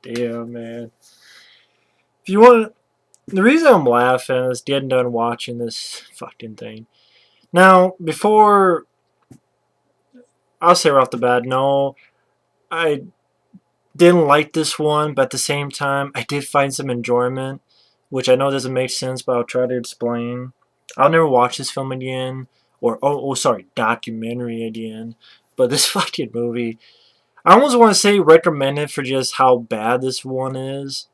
damn, man. If you want, the reason I'm laughing is getting done watching this fucking thing. Now, before I'll say right off the bat, no, I didn't like this one, but at the same time, I did find some enjoyment, which I know doesn't make sense, but I'll try to explain. I'll never watch this film again, or sorry, documentary again. But this fucking movie, I almost want to say recommend it for just how bad this one is.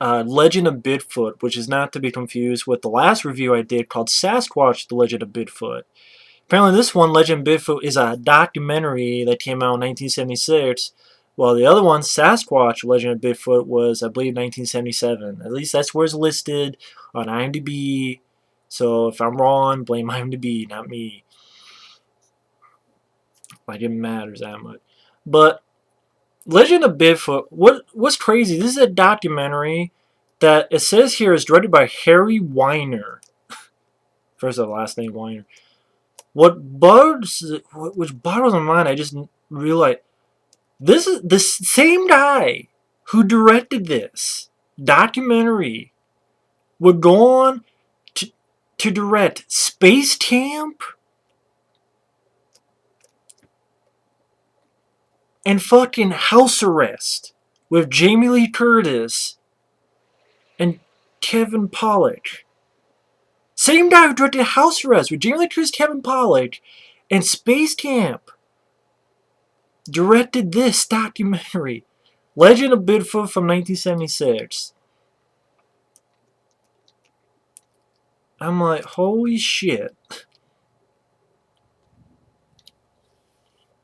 Legend of Bigfoot, which is not to be confused with the last review I did called Sasquatch: The Legend of Bigfoot. Apparently, this one, Legend of Bigfoot, is a documentary that came out in 1976, while the other one, Sasquatch: Legend of Bigfoot, was, I believe, 1977. At least that's where it's listed on IMDb. So if I'm wrong, blame IMDb, not me. Like it matters that much. But Legend of Bigfoot, what's crazy? This is a documentary that it says here is directed by Harry Weiner. First of all, last name Weiner. Which boggles my mind, I just realized this is the same guy who directed this documentary would go on to direct Space Camp and fucking House Arrest with Jamie Lee Curtis and Kevin Pollak. Same guy who directed House Arrest with Jamie Lee Curtis, Kevin Pollak, and Space Camp directed this documentary, Legend of Bigfoot from 1976. I'm like, holy shit.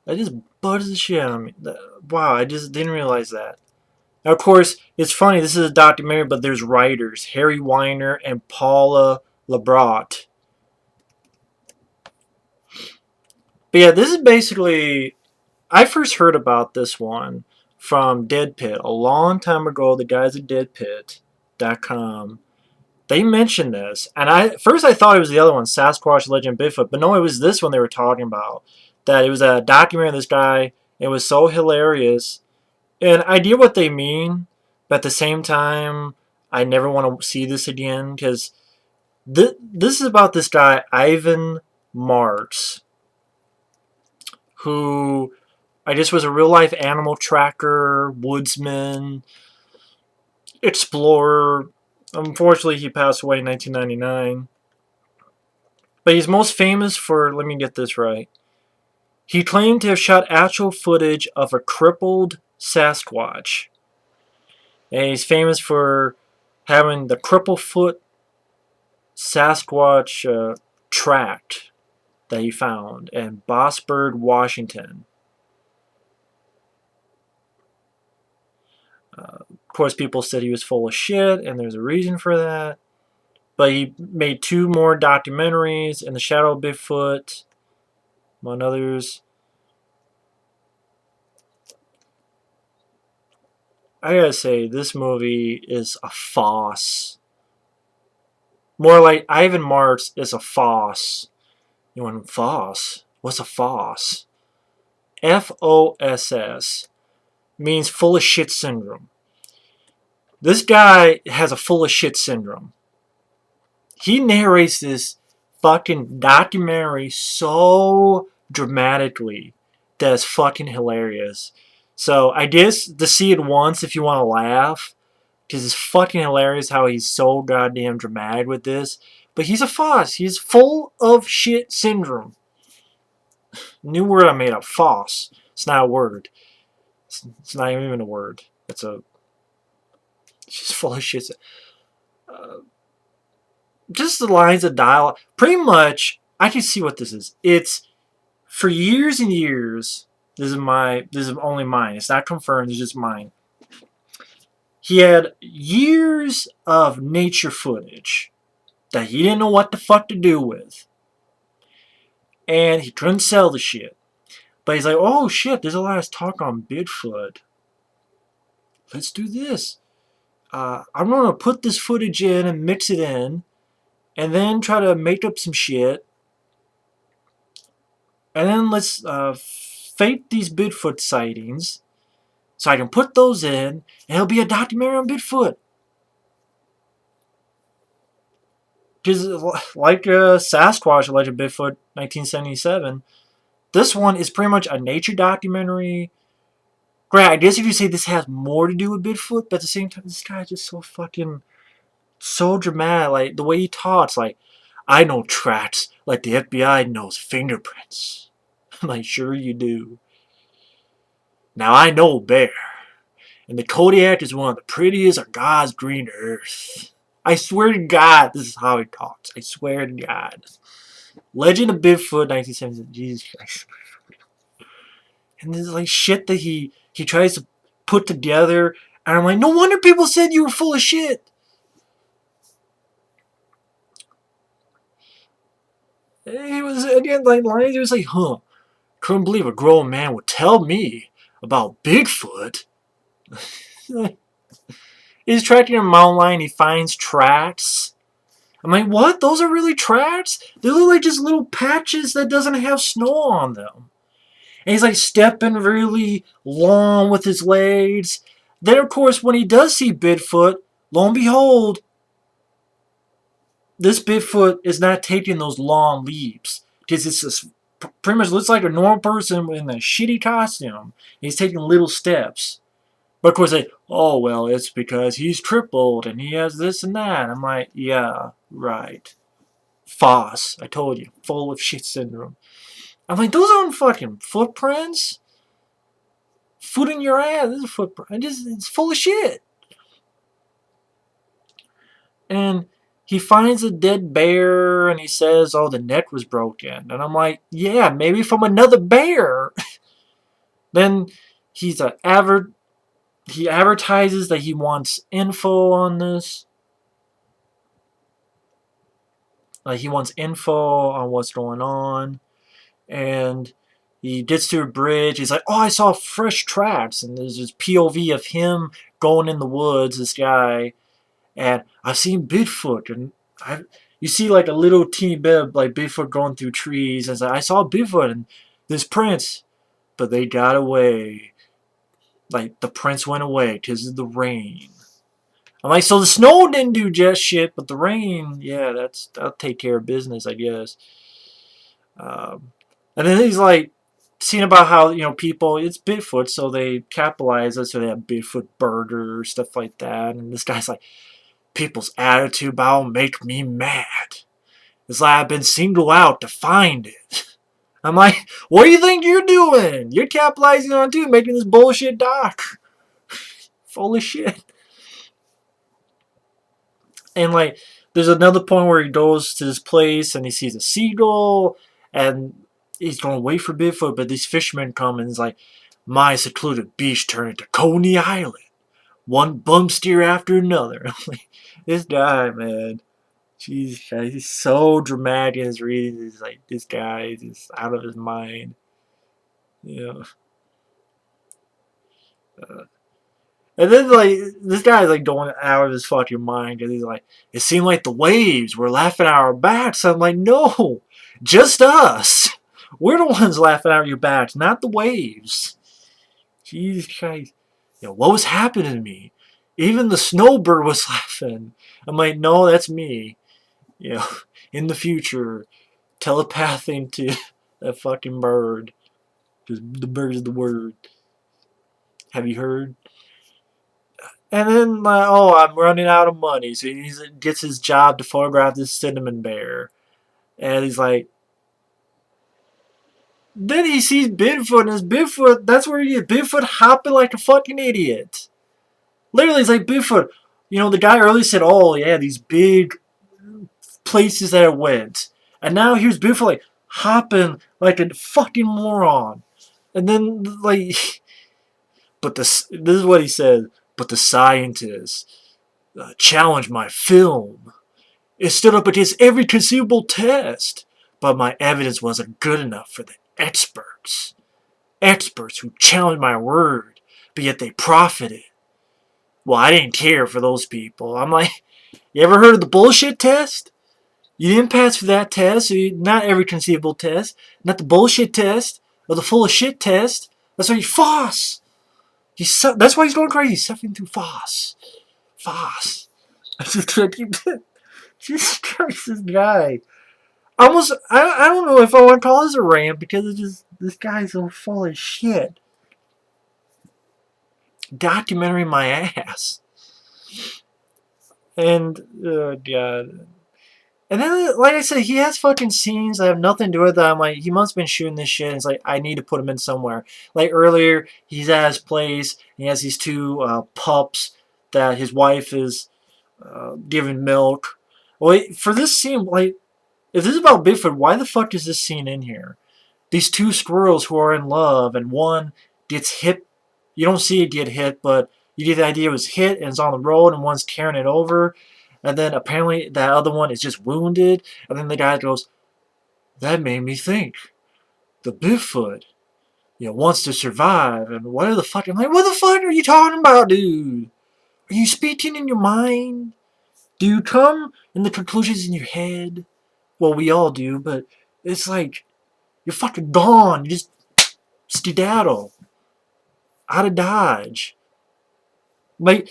That just buzzed the shit out of me. Wow, I just didn't realize that. Now, of course, it's funny, this is a documentary, but there's writers, Harry Weiner and Paula Labrat. But yeah, this is basically, I first heard about this one from Dead Pit a long time ago. The guys at deadpit.com, they mentioned this, and first I thought it was the other one, Sasquatch: Legend of Bigfoot, but no, it was this one they were talking about. That it was a documentary of this guy. It was so hilarious, and I get what they mean, but at the same time, I never want to see this again because this is about this guy Ivan Marx, who I guess was a real life animal tracker, woodsman, explorer. Unfortunately, he passed away in 1999. But he's most famous for, let me get this right. He claimed to have shot actual footage of a crippled Sasquatch. And he's famous for having the Cripplefoot Sasquatch tract that he found in Bossburg, Washington. Of course, people said he was full of shit, and there's a reason for that. But he made 2 more documentaries, In the Shadow of Bigfoot, among others. I gotta say, this movie is a farce. More like Ivan Marx is a farce. You want farce? What's a farce? FOSS means full of shit syndrome. This guy has a full of shit syndrome. He narrates this fucking documentary so dramatically that it's fucking hilarious. So I guess to see it once if you want to laugh, because it's fucking hilarious how he's so goddamn dramatic with this. But he's a fuss. He's full of shit syndrome. New word I made up. Foss. It's not a word. It's not even a word. It's just full of shit. Just the lines of dialogue. Pretty much, I can see what this is. It's for years and years. This is only mine. It's not confirmed. It's just mine. He had years of nature footage that he didn't know what the fuck to do with. And he couldn't sell the shit. But he's like, oh shit, there's a lot of talk on Bigfoot. Let's do this. I'm going to put this footage in and mix it in. And then try to make up some shit. And then let's fake these Bigfoot sightings. so I can put those in, and it'll be a documentary on Bigfoot. Because like Sasquatch, Legend of Bigfoot, 1977, this one is pretty much a nature documentary. Great, I guess if you say this has more to do with Bigfoot, but at the same time, this guy's just so fucking, so dramatic. Like, the way he talks, like, I know tracks like the FBI knows fingerprints. I'm like, sure you do. Now I know bear, and the Kodiak is one of the prettiest on God's green earth. I swear to God, this is how he talks. I swear to God. Legend of Bigfoot, 1970. Jesus Christ. And this is like shit that he tries to put together. And I'm like, no wonder people said you were full of shit. He was, again, like, he was like, couldn't believe a grown man would tell me about Bigfoot. He's tracking a mountain lion. He finds tracks. I'm like, what? Those are really tracks? They look like just little patches that doesn't have snow on them. And he's like stepping really long with his legs. Then, of course, when he does see Bigfoot, lo and behold, this Bigfoot is not taking those long leaps. Because it's just pretty much looks like a normal person in a shitty costume. He's taking little steps. But of course, they, oh, well, it's because he's crippled and he has this and that. I'm like, yeah, right. Foss, I told you, full of shit syndrome. I'm like, those aren't fucking footprints. Foot in your ass, this is a footprint. It's full of shit. And he finds a dead bear and he says, oh, the neck was broken. And I'm like, yeah, maybe from another bear. Then he advertises that he wants info on this. Like, he wants info on what's going on. And he gets to a bridge. He's like, oh, I saw fresh tracks. And there's this POV of him going in the woods, this guy. And I've seen Bigfoot. And you see like a little teeny bit of like Bigfoot going through trees. And it's like, I saw Bigfoot and this prints. But they got away. Like, the prints went away because of the rain. I'm like, so the snow didn't do just shit, but the rain, yeah, that'll take care of business, I guess. And then he's like, seeing about how, people, it's Bigfoot, so they capitalize it, so they have Bigfoot burgers, stuff like that. And this guy's like, people's attitude about will make me mad. It's like I've been singled out to find it. I'm like, what do you think you're doing? You're capitalizing on it too, making this bullshit doc. Full of shit. And like, there's another point where he goes to this place and he sees a seagull and he's going to wait for Bigfoot, but these fishermen come and it's like, my secluded beach turned into Coney Island. One bum steer after another. I'm like, this guy, man. Jesus Christ, he's so dramatic in his readings. He's like, this guy is just out of his mind. And then, like, this guy's, like, going out of his fucking mind. Because he's like, it seemed like the waves were laughing at our backs. I'm like, no, just us. We're the ones laughing at your backs, not the waves. Jesus Christ. What was happening to me? Even the snowbird was laughing. I'm like, no, that's me. In the future, telepathing to that fucking bird. Because the bird is the word. Have you heard? And then, oh, I'm running out of money. So he gets his job to photograph this cinnamon bear. And he's like, then he sees Bigfoot, and his Bigfoot, that's where he is. Bigfoot hopping like a fucking idiot. Literally, it's like Bigfoot. The guy earlier said, oh, yeah, these big places that it went. And now here's Bigfoot, like, hopping like a fucking moron. And then, like, but this is what he said. But the scientists challenged my film. It stood up against every conceivable test. But my evidence wasn't good enough for the experts. Experts who challenged my word, but yet they profited. Well, I didn't care for those people. I'm like, you ever heard of the bullshit test? You didn't pass for that test, so not every conceivable test. Not the bullshit test, or the full of shit test. That's why you Foss. That's why he's going crazy. He's suffering through Tthis. Jesus Christ, this guy. Almost, I don't know if I want to call this a rant because it's just, this guy's so full of shit. Documentary my ass. And, oh god. And then, like I said, he has fucking scenes that have nothing to do with that. I'm like, he must have been shooting this shit. And it's like, I need to put him in somewhere. Like earlier, he's at his place. And he has these two pups that his wife is giving milk. Well, for this scene, like, if this is about Bigfoot, why the fuck is this scene in here? These two squirrels who are in love, and one gets hit. You don't see it get hit, but you get the idea it was hit and it's on the road, and one's tearing it over. And then apparently that other one is just wounded. And then the guy goes, that made me think. The Bigfoot, wants to survive. And what the fuck? I'm like, what the fuck are you talking about, dude? Are you speaking in your mind? Do you come in the conclusions in your head? Well, we all do, but it's like, you're fucking gone. You just skedaddle. Out of Dodge. Like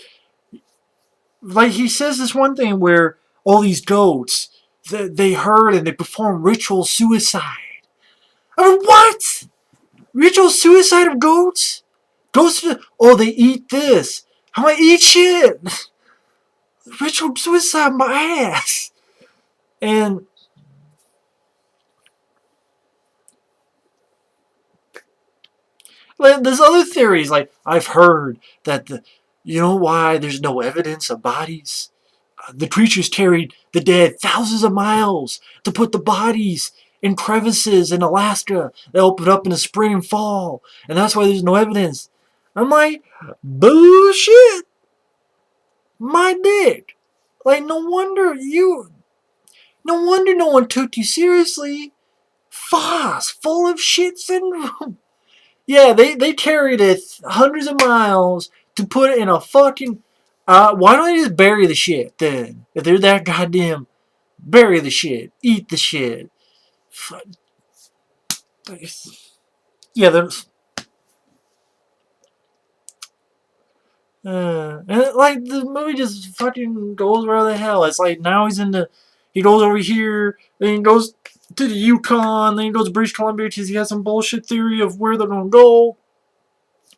he says this one thing where all these goats, they herd and they perform ritual suicide. I mean, what? Ritual suicide of goats? Goats, they eat this. I'm gonna eat shit. Ritual suicide my ass. And like, there's other theories, like I've heard that you know why there's no evidence of bodies? The creatures carried the dead thousands of miles to put the bodies in crevices in Alaska that open up in the spring and fall, and that's why there's no evidence. I'm like, bullshit. My dick. Like, no wonder no one took you seriously. Foss, full of shit syndrome. Yeah, they carried it hundreds of miles to put it in a fucking. Why don't they just bury the shit then? If they're that goddamn, bury the shit, eat the shit. Yeah, there's. And like the movie just fucking goes where the hell. It's like now he goes over here, then he goes to the Yukon, then he goes to British Columbia because he has some bullshit theory of where they're gonna go.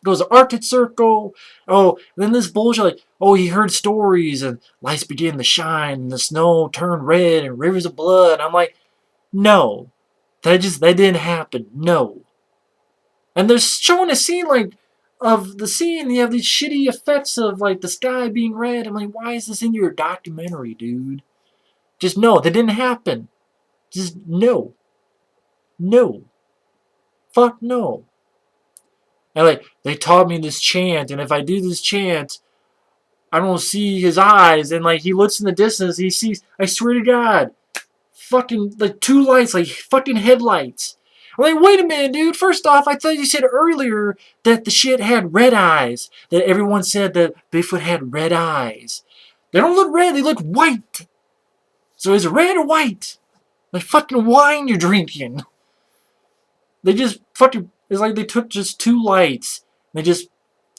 Goes to Arctic Circle. Oh, then this bullshit like, oh, he heard stories and lights began to shine and the snow turned red and rivers of blood. I'm like, no, that didn't happen. No. And they're showing a scene like of the scene. You have these shitty effects of like the sky being red. I'm like, why is this in your documentary, dude? Just no, that didn't happen. Just no, no, fuck no. And like they taught me this chant, and if I do this chant, I don't see his eyes, and like he looks in the distance, he sees. I swear to God, fucking like two lights, like fucking headlights. I'm like, wait a minute, dude. First off, I thought you said earlier that the shit had red eyes. That everyone said that Bigfoot had red eyes. They don't look red, they look white. So is it red or white? Like fucking wine you're drinking. They just fucking. It's like they took just two lights. They just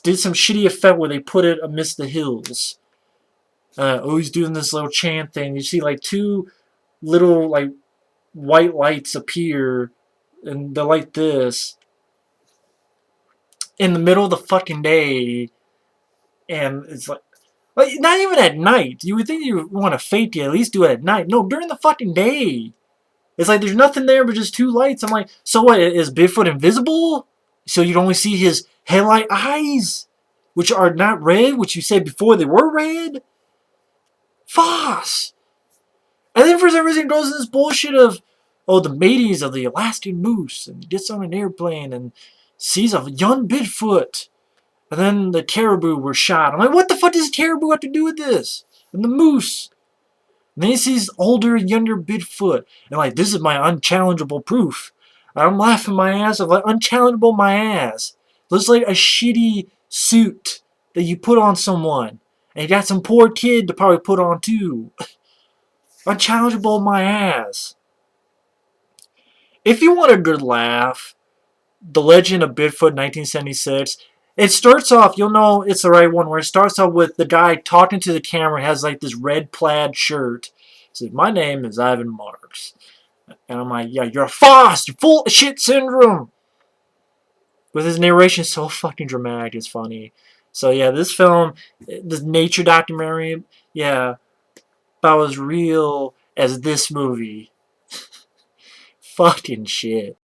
did some shitty effect where they put it amidst the hills. He's doing this little chant thing. You see like two little like white lights appear, and they're like this in the middle of the fucking day, and it's like not even at night. You would think you want to fake it, at least do it at night. No, during the fucking day. It's like there's nothing there but just two lights. I'm like, so what? Is Bigfoot invisible? So you'd only see his headlight eyes, which are not red, which you said before they were red? Foss. And then for some reason it goes in this bullshit of, oh, the matings of the Alaskan moose, and he gets on an airplane and sees a young Bigfoot. And then the caribou were shot. I'm like, what the fuck does the caribou have to do with this? And the moose. And then he sees older and younger Bigfoot. And like, this is my unchallengeable proof. I'm laughing my ass off. Like, unchallengeable my ass. Looks like a shitty suit that you put on someone. And you got some poor kid to probably put on too. Unchallengeable my ass. If you want a good laugh, The Legend of Bigfoot 1976, It starts off, you'll know it's the right one, where it starts off with the guy talking to the camera, has like this red plaid shirt. He says, "My name is Ivan Marx." And I'm like, yeah, you're a FOSS! You're full of shit syndrome! With his narration so fucking dramatic, it's funny. So yeah, this film, this nature documentary, yeah, about as real as this movie. Fucking shit.